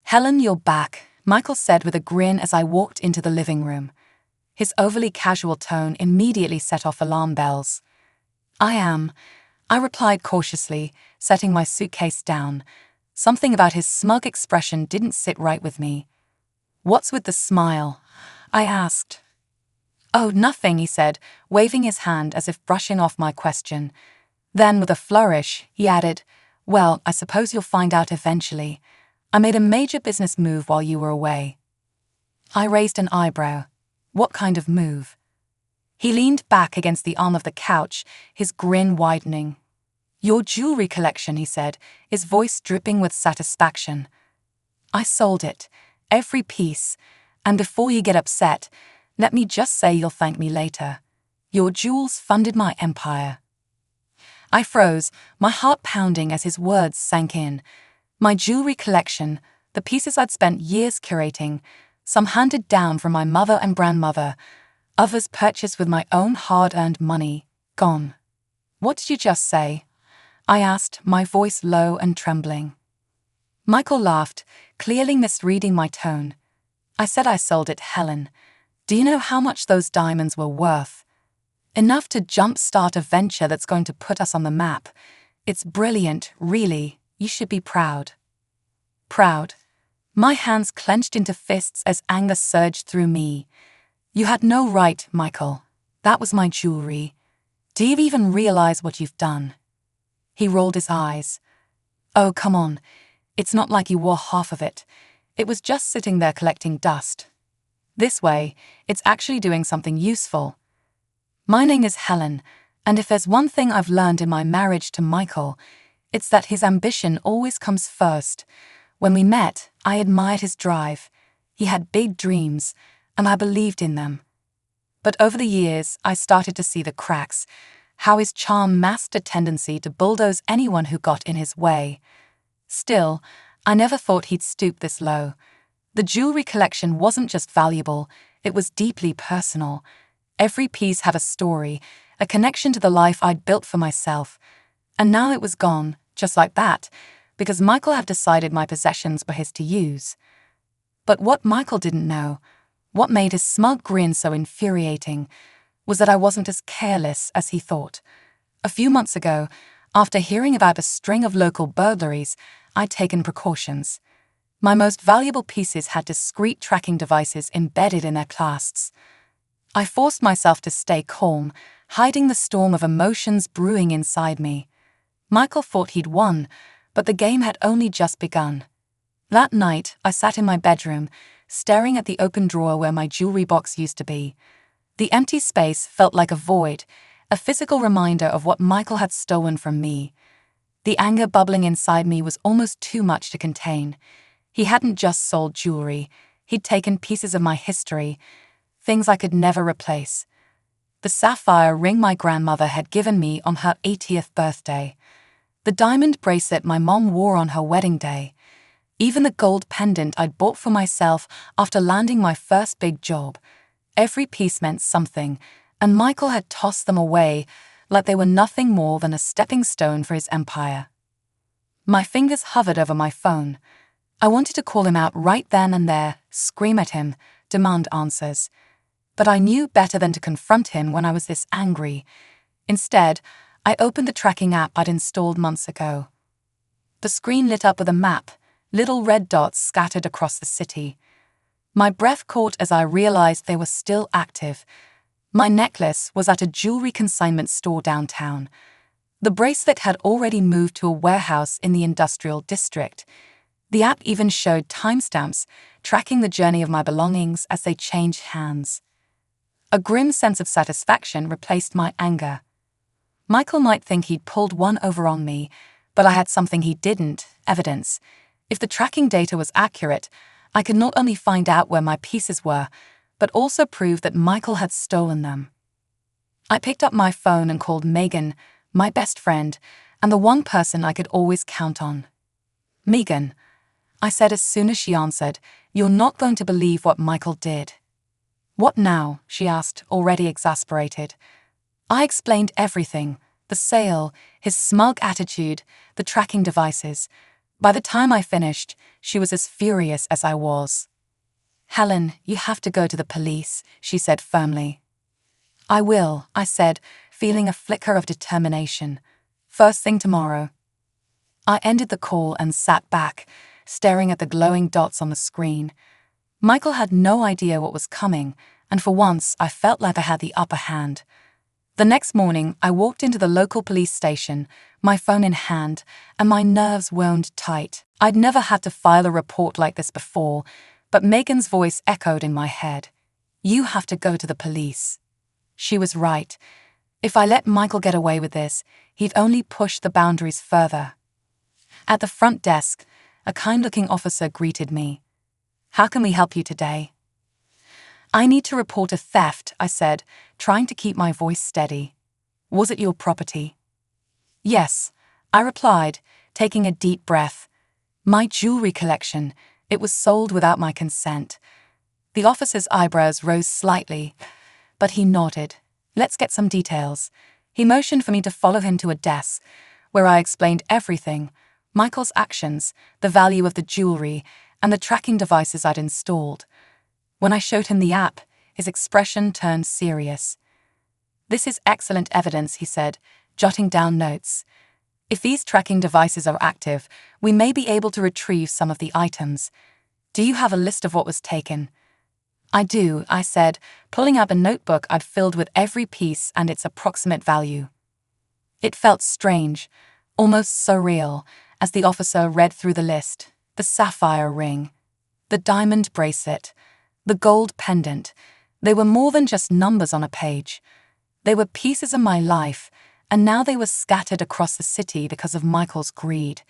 "Helen, you're back," Michael said with a grin as I walked into the living room. His overly casual tone immediately set off alarm bells. "I am," I replied cautiously, setting my suitcase down. Something about his smug expression didn't sit right with me. "What's with the smile?" I asked. "Oh, nothing," he said, waving his hand as if brushing off my question. Then, with a flourish, he added, "Well, I suppose you'll find out eventually. I made a major business move while you were away." I raised an eyebrow. What kind of move? He leaned back against the arm of the couch, his grin widening. "Your jewelry collection," he said, his voice dripping with satisfaction. "I sold it, every piece, and before you get upset, let me just say you'll thank me later. Your jewels funded my empire." I froze, my heart pounding as his words sank in. My jewelry collection, the pieces I'd spent years curating, some handed down from my mother and grandmother, others purchased with my own hard-earned money, gone. "What did you just say?" I asked, my voice low and trembling. Michael laughed, clearly misreading my tone. "I said I sold it, Helen. Do you know how much those diamonds were worth? Enough to jumpstart a venture that's going to put us on the map. It's brilliant, really. You should be proud." Proud? My hands clenched into fists as anger surged through me. "You had no right, Michael. That was my jewelry. Do you even realize what you've done?" He rolled his eyes. "Oh, come on. It's not like you wore half of it. It was just sitting there collecting dust. This way, it's actually doing something useful. My name is Helen, and if there's one thing I've learned in my marriage to Michael, it's that his ambition always comes first. When we met, I admired his drive. He had big dreams, and I believed in them. But over the years, I started to see the cracks, how his charm masked a tendency to bulldoze anyone who got in his way. Still, I never thought he'd stoop this low. The jewelry collection wasn't just valuable, it was deeply personal. Every piece had a story, a connection to the life I'd built for myself. And now it was gone, just like that, because Michael had decided my possessions were his to use. But what Michael didn't know, what made his smug grin so infuriating, was that I wasn't as careless as he thought. A few months ago, after hearing about a string of local burglaries, I'd taken precautions. My most valuable pieces had discreet tracking devices embedded in their clasps. I forced myself to stay calm, hiding the storm of emotions brewing inside me. Michael thought he'd won, but the game had only just begun. That night, I sat in my bedroom, staring at the open drawer where my jewelry box used to be. The empty space felt like a void, a physical reminder of what Michael had stolen from me. The anger bubbling inside me was almost too much to contain. He hadn't just sold jewelry, he'd taken pieces of my history, things I could never replace. The sapphire ring my grandmother had given me on her 80th birthday. The diamond bracelet my mom wore on her wedding day. Even the gold pendant I'd bought for myself after landing my first big job. Every piece meant something, and Michael had tossed them away like they were nothing more than a stepping stone for his empire. My fingers hovered over my phone. I wanted to call him out right then and there, scream at him, demand answers. But I knew better than to confront him when I was this angry. Instead, I opened the tracking app I'd installed months ago. The screen lit up with a map, little red dots scattered across the city. My breath caught as I realized they were still active. My necklace was at a jewelry consignment store downtown. The bracelet had already moved to a warehouse in the industrial district. The app even showed timestamps, tracking the journey of my belongings as they changed hands. A grim sense of satisfaction replaced my anger. Michael might think he'd pulled one over on me, but I had something he didn't, evidence. If the tracking data was accurate, I could not only find out where my pieces were, but also prove that Michael had stolen them. I picked up my phone and called Megan, my best friend, and the one person I could always count on. "Megan," I said as soon as she answered, "you're not going to believe what Michael did." "What now?" she asked, already exasperated. I explained everything, the sale, his smug attitude, the tracking devices. By the time I finished, she was as furious as I was. "Helen, you have to go to the police," she said firmly. "I will," I said, feeling a flicker of determination. "First thing tomorrow." I ended the call and sat back, staring at the glowing dots on the screen. Michael had no idea what was coming, and for once I felt like I had the upper hand. The next morning, I walked into the local police station, my phone in hand, and my nerves wound tight. I'd never had to file a report like this before, but Megan's voice echoed in my head. "You have to go to the police." She was right. If I let Michael get away with this, he'd only push the boundaries further. At the front desk, a kind-looking officer greeted me. "How can we help you today?" "I need to report a theft," I said, trying to keep my voice steady. "Was it your property?" "Yes," I replied, taking a deep breath. "My jewelry collection. It was sold without my consent." The officer's eyebrows rose slightly, but he nodded. "Let's get some details." He motioned for me to follow him to a desk, where I explained everything: Michael's actions, the value of the jewelry, and the tracking devices I'd installed. When I showed him the app, his expression turned serious. "This is excellent evidence," he said, jotting down notes. "If these tracking devices are active, we may be able to retrieve some of the items. Do you have a list of what was taken?" "I do," I said, pulling out a notebook I'd filled with every piece and its approximate value. It felt strange, almost surreal, as the officer read through the list: the sapphire ring, the diamond bracelet, the gold pendant. They were more than just numbers on a page. They were pieces of my life, and now they were scattered across the city because of Michael's greed.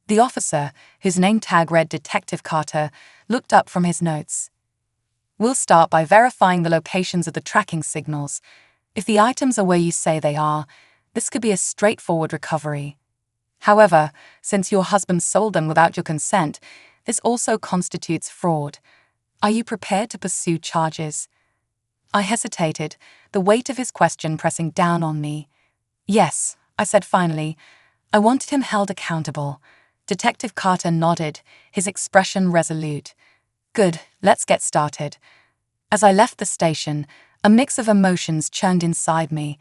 The officer, whose name tag read Detective Carter, looked up from his notes. "We'll start by verifying the locations of the tracking signals. If the items are where you say they are, this could be a straightforward recovery. However, since your husband sold them without your consent, this also constitutes fraud. Are you prepared to pursue charges?" I hesitated, the weight of his question pressing down on me. "Yes," I said finally. I wanted him held accountable. Detective Carter nodded, his expression resolute. "Good, let's get started." As I left the station, a mix of emotions churned inside me.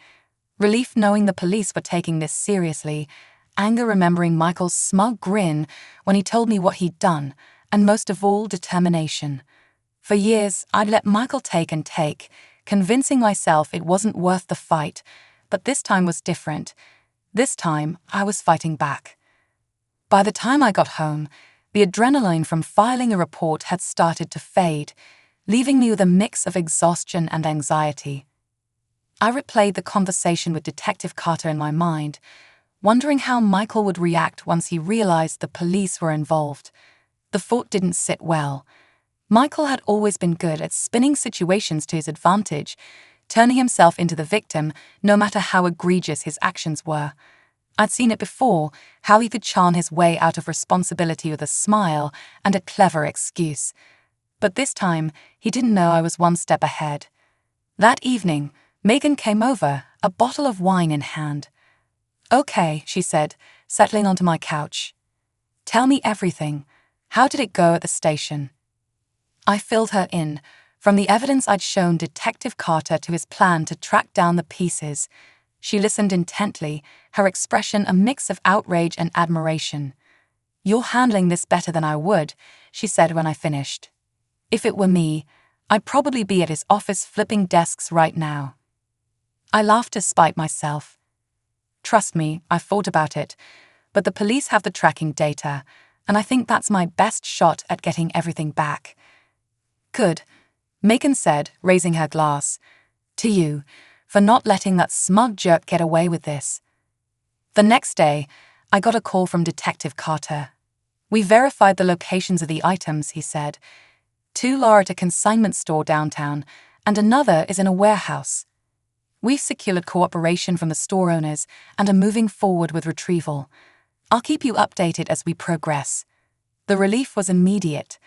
Relief knowing the police were taking this seriously, anger remembering Michael's smug grin when he told me what he'd done, and most of all, determination. For years, I'd let Michael take and take, convincing myself it wasn't worth the fight, but this time was different. This time, I was fighting back. By the time I got home, the adrenaline from filing a report had started to fade, leaving me with a mix of exhaustion and anxiety. I replayed the conversation with Detective Carter in my mind, wondering how Michael would react once he realized the police were involved. The thought didn't sit well. Michael had always been good at spinning situations to his advantage, turning himself into the victim, no matter how egregious his actions were. I'd seen it before, how he could charm his way out of responsibility with a smile and a clever excuse. But this time, he didn't know I was one step ahead. That evening, Megan came over, a bottle of wine in hand. "Okay," she said, settling onto my couch. "Tell me everything. How did it go at the station?" I filled her in, from the evidence I'd shown Detective Carter to his plan to track down the pieces. She listened intently, her expression a mix of outrage and admiration. "You're handling this better than I would," she said when I finished. "If it were me, I'd probably be at his office flipping desks right now." I laughed to spite myself. "Trust me, I've thought about it, but the police have the tracking data, and I think that's my best shot at getting everything back." "Good," Megan said, raising her glass. "To you, for not letting that smug jerk get away with this." The next day, I got a call from Detective Carter. "We verified the locations of the items," he said. "Two are at a consignment store downtown, and another is in a warehouse. We've secured cooperation from the store owners and are moving forward with retrieval. I'll keep you updated as we progress." The relief was immediate.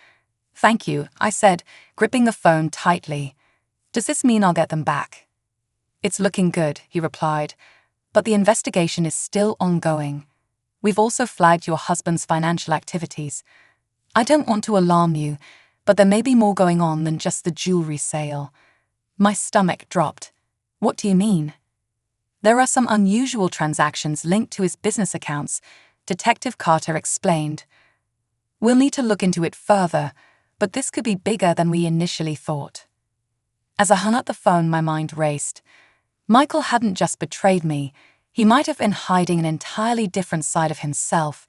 "Thank you," I said, gripping the phone tightly. "Does this mean I'll get them back?" "It's looking good," he replied, "but the investigation is still ongoing." We've also flagged your husband's financial activities. I don't want to alarm you, but there may be more going on than just the jewelry sale." My stomach dropped. "What do you mean?" "There are some unusual transactions linked to his business accounts," Detective Carter explained. "We'll need to look into it further, but this could be bigger than we initially thought." As I hung up the phone, my mind raced. Michael hadn't just betrayed me, he might have been hiding an entirely different side of himself.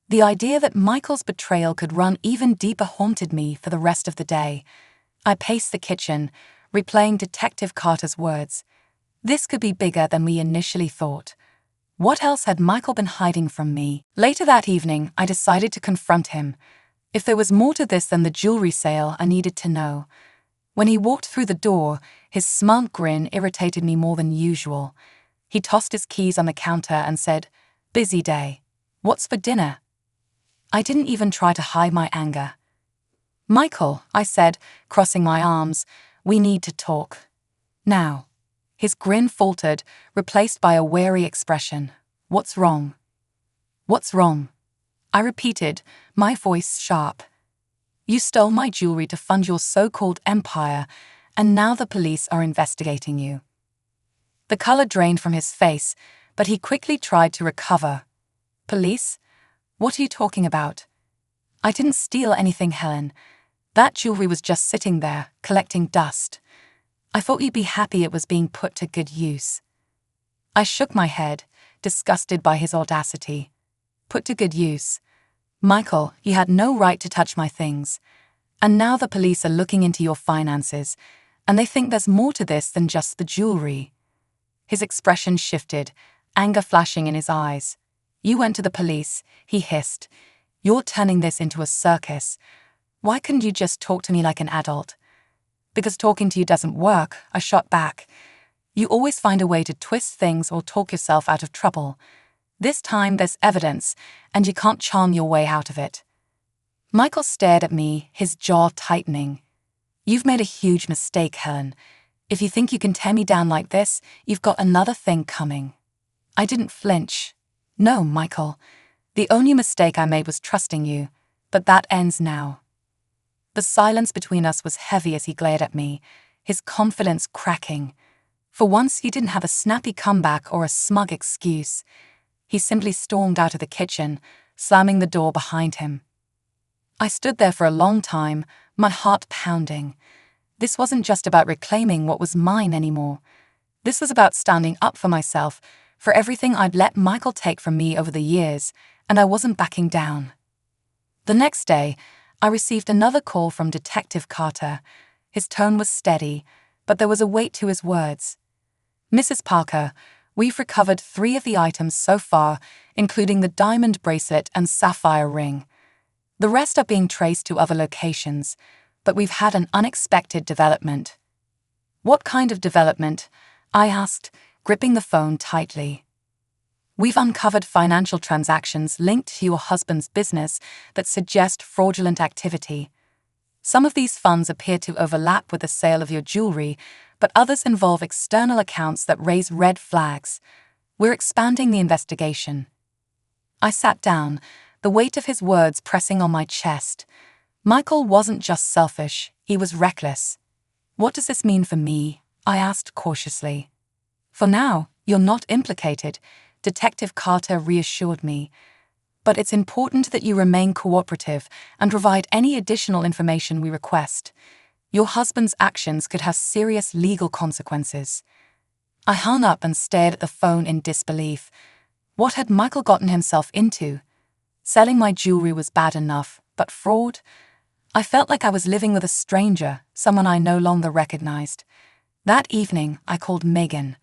The idea that Michael's betrayal could run even deeper haunted me for the rest of the day. I paced the kitchen, replaying Detective Carter's words. This could be bigger than we initially thought. What else had Michael been hiding from me? Later that evening, I decided to confront him. If there was more to this than the jewelry sale, I needed to know. When he walked through the door, his smug grin irritated me more than usual. He tossed his keys on the counter and said, "Busy day. What's for dinner?" I didn't even try to hide my anger. "Michael," I said, crossing my arms, "we need to talk. Now." His grin faltered, replaced by a wary expression. "What's wrong?" "What's wrong?" I repeated, my voice sharp. "You stole my jewelry to fund your so-called empire, and now the police are investigating you." The color drained from his face, but he quickly tried to recover. "Police? What are you talking about?" "I didn't steal anything, Helen. That jewelry was just sitting there, collecting dust. I thought you'd be happy it was being put to good use." I shook my head, disgusted by his audacity. Put to good use? "Michael, you had no right to touch my things. And now the police are looking into your finances, and they think there's more to this than just the jewelry." His expression shifted, anger flashing in his eyes. "You went to the police," he hissed. "You're turning this into a circus. Why couldn't you just talk to me like an adult?" "Because talking to you doesn't work," I shot back. "You always find a way to twist things or talk yourself out of trouble. This time there's evidence, and you can't charm your way out of it." Michael stared at me, his jaw tightening. "You've made a huge mistake, Helen. If you think you can tear me down like this, you've got another thing coming." I didn't flinch. "No, Michael. The only mistake I made was trusting you, but that ends now." The silence between us was heavy as he glared at me, his confidence cracking. For once, he didn't have a snappy comeback or a smug excuse. He simply stormed out of the kitchen, slamming the door behind him. I stood there for a long time, my heart pounding. This wasn't just about reclaiming what was mine anymore. This was about standing up for myself, for everything I'd let Michael take from me over the years, and I wasn't backing down. The next day, I received another call from Detective Carter. His tone was steady, but there was a weight to his words. "Mrs. Parker, we've recovered 3 of the items so far, including the diamond bracelet and sapphire ring. The rest are being traced to other locations, but we've had an unexpected development." "What kind of development?" I asked, gripping the phone tightly. "We've uncovered financial transactions linked to your husband's business that suggest fraudulent activity. Some of these funds appear to overlap with the sale of your jewelry, but others involve external accounts that raise red flags. We're expanding the investigation." I sat down, the weight of his words pressing on my chest. Michael wasn't just selfish, he was reckless. "What does this mean for me?" I asked cautiously. "For now, you're not implicated," Detective Carter reassured me. "But it's important that you remain cooperative and provide any additional information we request. Your husband's actions could have serious legal consequences." I hung up and stared at the phone in disbelief. What had Michael gotten himself into? Selling my jewelry was bad enough, but fraud? I felt like I was living with a stranger, someone I no longer recognized. That evening, I called Megan.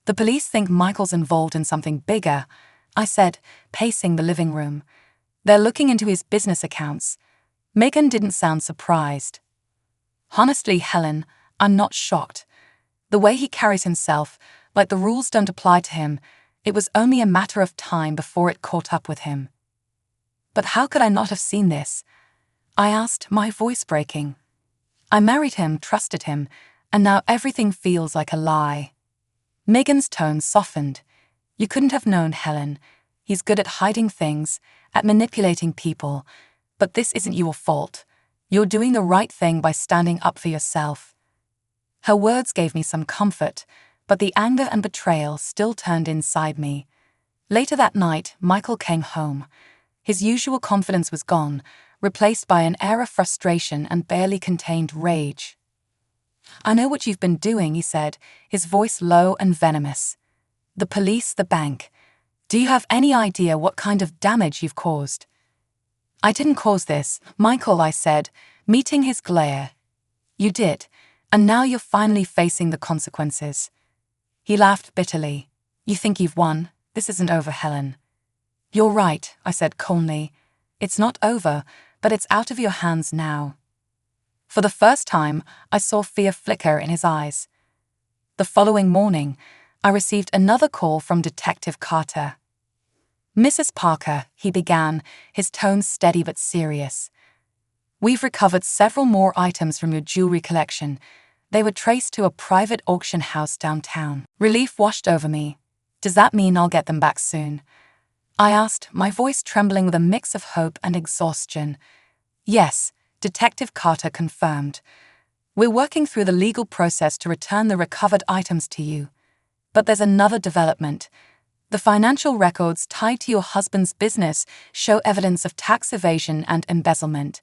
"The police think Michael's involved in something bigger," I said, pacing the living room. "They're looking into his business accounts." Megan didn't sound surprised. "Honestly, Helen, I'm not shocked. The way he carries himself, like the rules don't apply to him, it was only a matter of time before it caught up with him." "But how could I not have seen this?" I asked, my voice breaking. "I married him, trusted him, and now everything feels like a lie." Megan's tone softened. "You couldn't have known, Helen. He's good at hiding things, at manipulating people, but this isn't your fault. You're doing the right thing by standing up for yourself." Her words gave me some comfort, but the anger and betrayal still turned inside me. Later that night, Michael came home. His usual confidence was gone, replaced by an air of frustration and barely contained rage. "I know what you've been doing," he said, his voice low and venomous. "The police, the bank. Do you have any idea what kind of damage you've caused?" "I didn't cause this, Michael," I said, meeting his glare. "You did, and now you're finally facing the consequences." He laughed bitterly. "You think you've won? This isn't over, Helen." "You're right," I said calmly. "It's not over, but it's out of your hands now." For the first time, I saw fear flicker in his eyes. The following morning, I received another call from Detective Carter. "Mrs. Parker," he began, his tone steady but serious. "We've recovered several more items from your jewelry collection. They were traced to a private auction house downtown." Relief washed over me. "Does that mean I'll get them back soon?" I asked, my voice trembling with a mix of hope and exhaustion. "Yes," Detective Carter confirmed. "We're working through the legal process to return the recovered items to you. But there's another development. The financial records tied to your husband's business show evidence of tax evasion and embezzlement.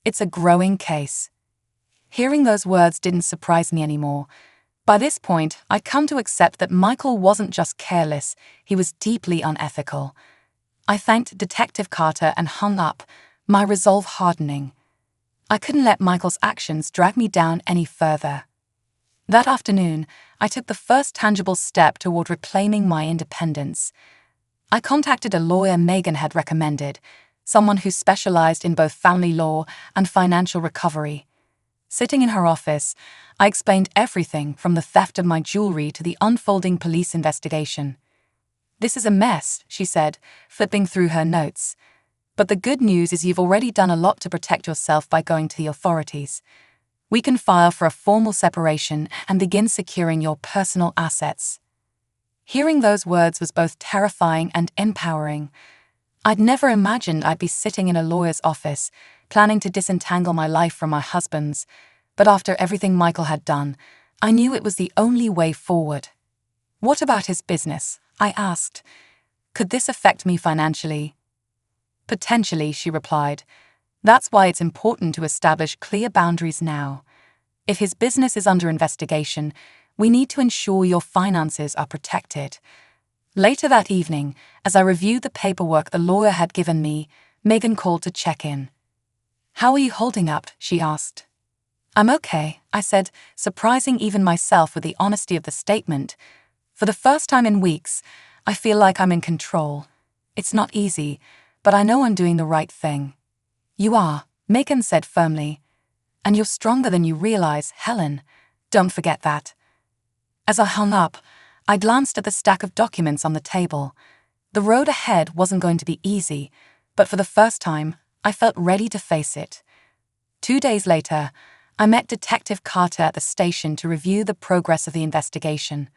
It's a growing case." Hearing those words didn't surprise me anymore. By this point, I'd come to accept that Michael wasn't just careless, he was deeply unethical. I thanked Detective Carter and hung up, my resolve hardening. I couldn't let Michael's actions drag me down any further. That afternoon, I took the first tangible step toward reclaiming my independence. I contacted a lawyer Megan had recommended, someone who specialized in both family law and financial recovery. Sitting in her office, I explained everything from the theft of my jewelry to the unfolding police investigation. "This is a mess," she said, flipping through her notes. "But the good news is you've already done a lot to protect yourself by going to the authorities. We can file for a formal separation and begin securing your personal assets." Hearing those words was both terrifying and empowering. I'd never imagined I'd be sitting in a lawyer's office, planning to disentangle my life from my husband's, but after everything Michael had done, I knew it was the only way forward. "What about his business?" I asked. "Could this affect me financially?" "Potentially," she replied. "That's why it's important to establish clear boundaries now. If his business is under investigation, we need to ensure your finances are protected." Later that evening, as I reviewed the paperwork the lawyer had given me, Megan called to check in. "How are you holding up?" she asked. "I'm okay," I said, surprising even myself with the honesty of the statement. For the first time in weeks, I feel like I'm in control. It's not easy, but I know I'm doing the right thing. "You are," Megan said firmly. "And you're stronger than you realize, Helen. Don't forget that." As I hung up, I glanced at the stack of documents on the table. The road ahead wasn't going to be easy, but for the first time, I felt ready to face it. 2 days later, I met Detective Carter at the station to review the progress of the investigation.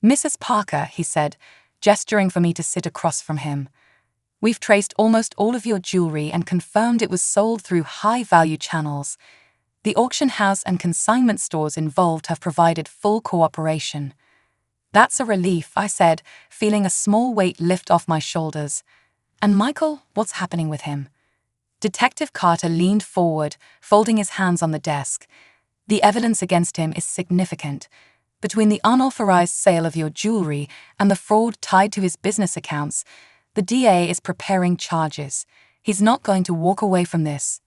"Mrs. Parker," he said, gesturing for me to sit across from him. "We've traced almost all of your jewelry and confirmed it was sold through high-value channels. The auction house and consignment stores involved have provided full cooperation." "That's a relief," I said, feeling a small weight lift off my shoulders. "And Michael, what's happening with him?" Detective Carter leaned forward, folding his hands on the desk. "The evidence against him is significant. Between the unauthorized sale of your jewelry and the fraud tied to his business accounts, the DA is preparing charges. He's not going to walk away from this."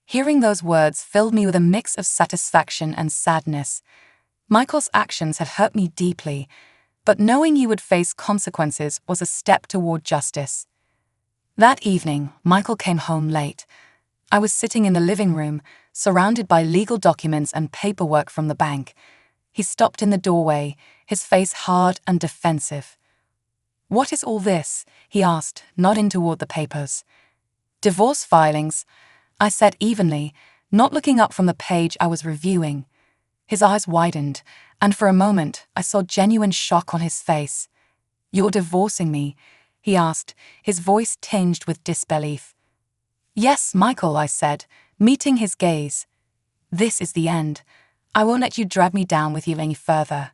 Hearing those words filled me with a mix of satisfaction and sadness. Michael's actions had hurt me deeply, but knowing he would face consequences was a step toward justice. That evening, Michael came home late. I was sitting in the living room, surrounded by legal documents and paperwork from the bank. He stopped in the doorway, his face hard and defensive. "What is all this?" he asked, nodding toward the papers. "Divorce filings," I said evenly, not looking up from the page I was reviewing. His eyes widened, and for a moment I saw genuine shock on his face. "You're divorcing me," he asked, his voice tinged with disbelief. Yes, Michael, I said, meeting his gaze. This is the end. I won't let you drag me down with you any further.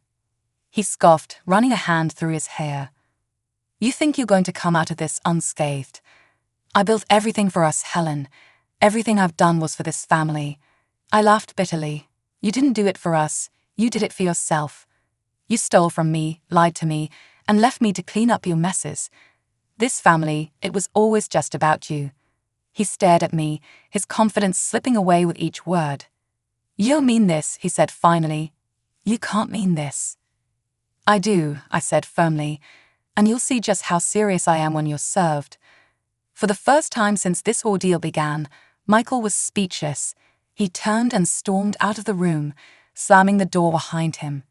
He scoffed, running a hand through his hair. You think you're going to come out of this unscathed? I built everything for us, Helen. Everything I've done was for this family. I laughed bitterly. You didn't do it for us. You did it for yourself. You stole from me, lied to me, and left me to clean up your messes. This family, it was always just about you. He stared at me, his confidence slipping away with each word. You don't mean this, he said finally. You can't mean this. I do, I said firmly, and you'll see just how serious I am when you're served. For the first time since this ordeal began, Michael was speechless. He turned and stormed out of the room, slamming the door behind him.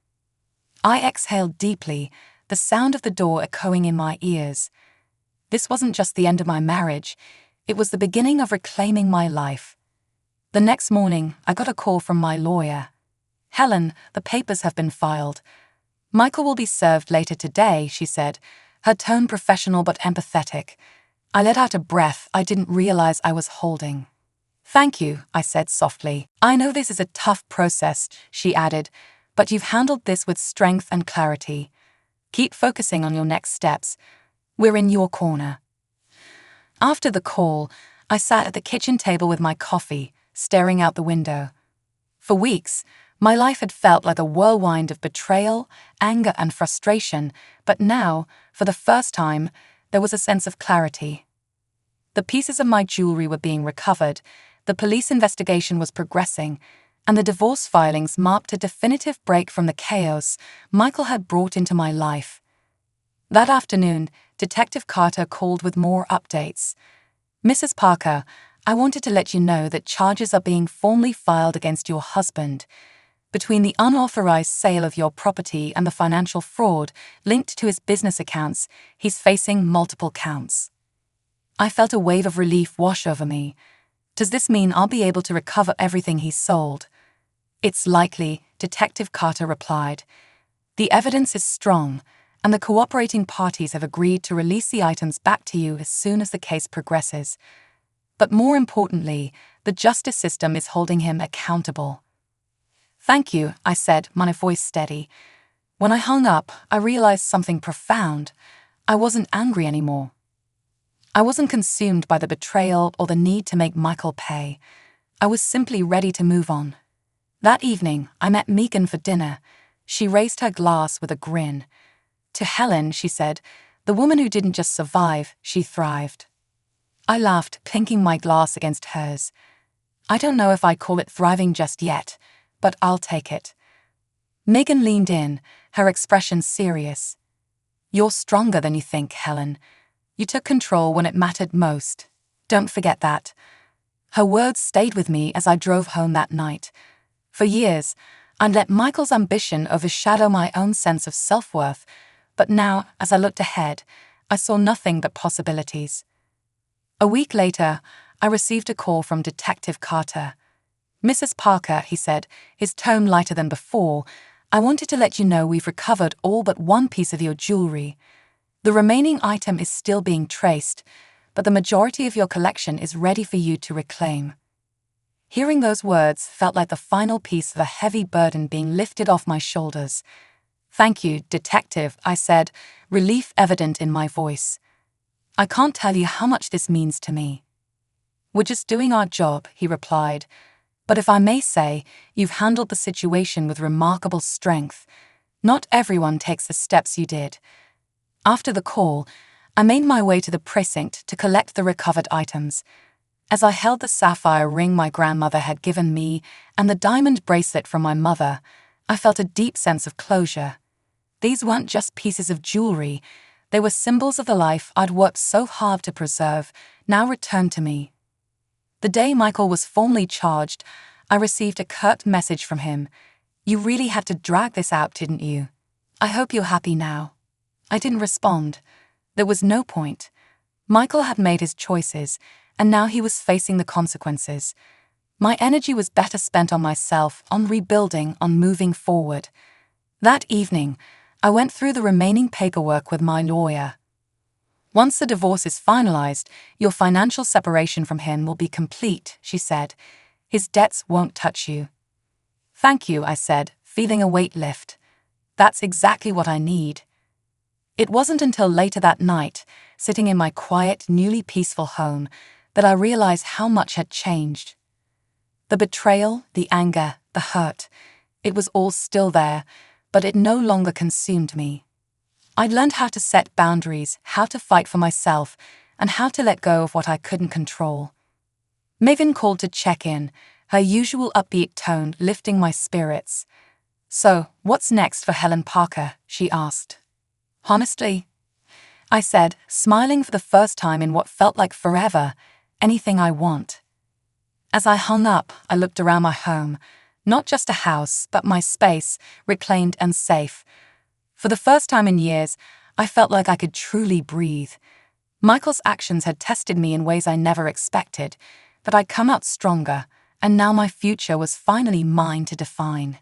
I exhaled deeply, the sound of the door echoing in my ears. This wasn't just the end of my marriage, it was the beginning of reclaiming my life. The next morning, I got a call from my lawyer. Helen, the papers have been filed. Michael will be served later today, she said, her tone professional but empathetic. I let out a breath I didn't realize I was holding. Thank you, I said softly. I know this is a tough process, she added, but you've handled this with strength and clarity. Keep focusing on your next steps. We're in your corner. After the call, I sat at the kitchen table with my coffee, staring out the window. For weeks, my life had felt like a whirlwind of betrayal, anger, and frustration, but now, for the first time, there was a sense of clarity. The pieces of my jewelry were being recovered, the police investigation was progressing, and the divorce filings marked a definitive break from the chaos Michael had brought into my life. That afternoon, Detective Carter called with more updates. Mrs. Parker, I wanted to let you know that charges are being formally filed against your husband. Between the unauthorized sale of your property and the financial fraud linked to his business accounts, he's facing multiple counts. I felt a wave of relief wash over me. Does this mean I'll be able to recover everything he sold? It's likely, Detective Carter replied. The evidence is strong, and the cooperating parties have agreed to release the items back to you as soon as the case progresses. But more importantly, the justice system is holding him accountable. Thank you, I said, my voice steady. When I hung up, I realized something profound. I wasn't angry anymore. I wasn't consumed by the betrayal or the need to make Michael pay. I was simply ready to move on. That evening, I met Megan for dinner. She raised her glass with a grin. To Helen, she said, the woman who didn't just survive, she thrived. I laughed, clinking my glass against hers. I don't know if I call it thriving just yet, but I'll take it. Megan leaned in, her expression serious. You're stronger than you think, Helen. You took control when it mattered most. Don't forget that. Her words stayed with me as I drove home that night. For years, I'd let Michael's ambition overshadow my own sense of self-worth, but now, as I looked ahead, I saw nothing but possibilities. A week later, I received a call from Detective Carter. Mrs. Parker, he said, his tone lighter than before, I wanted to let you know we've recovered all but one piece of your jewelry. The remaining item is still being traced, but the majority of your collection is ready for you to reclaim. Hearing those words felt like the final piece of a heavy burden being lifted off my shoulders. Thank you, Detective, I said, relief evident in my voice. I can't tell you how much this means to me. We're just doing our job, he replied. But if I may say, you've handled the situation with remarkable strength. Not everyone takes the steps you did. After the call, I made my way to the precinct to collect the recovered items. As I held the sapphire ring my grandmother had given me and the diamond bracelet from my mother, I felt a deep sense of closure. These weren't just pieces of jewelry. They were symbols of the life I'd worked so hard to preserve, now returned to me. The day Michael was formally charged, I received a curt message from him. You really had to drag this out, didn't you? I hope you're happy now. I didn't respond. There was no point. Michael had made his choices, and now he was facing the consequences. My energy was better spent on myself, on rebuilding, on moving forward. That evening, I went through the remaining paperwork with my lawyer. Once the divorce is finalized, your financial separation from him will be complete, she said. His debts won't touch you. Thank you, I said, feeling a weight lift. That's exactly what I need. It wasn't until later that night, sitting in my quiet, newly peaceful home, that I realized how much had changed. The betrayal, the anger, the hurt, it was all still there, but it no longer consumed me. I'd learned how to set boundaries, how to fight for myself, and how to let go of what I couldn't control. Maven called to check in, her usual upbeat tone lifting my spirits. "So, what's next for Helen Parker?" she asked. "Honestly," I said, smiling for the first time in what felt like forever, "anything I want." As I hung up, I looked around my home, not just a house, but my space, reclaimed and safe. For the first time in years, I felt like I could truly breathe. Michael's actions had tested me in ways I never expected, but I'd come out stronger, and now my future was finally mine to define.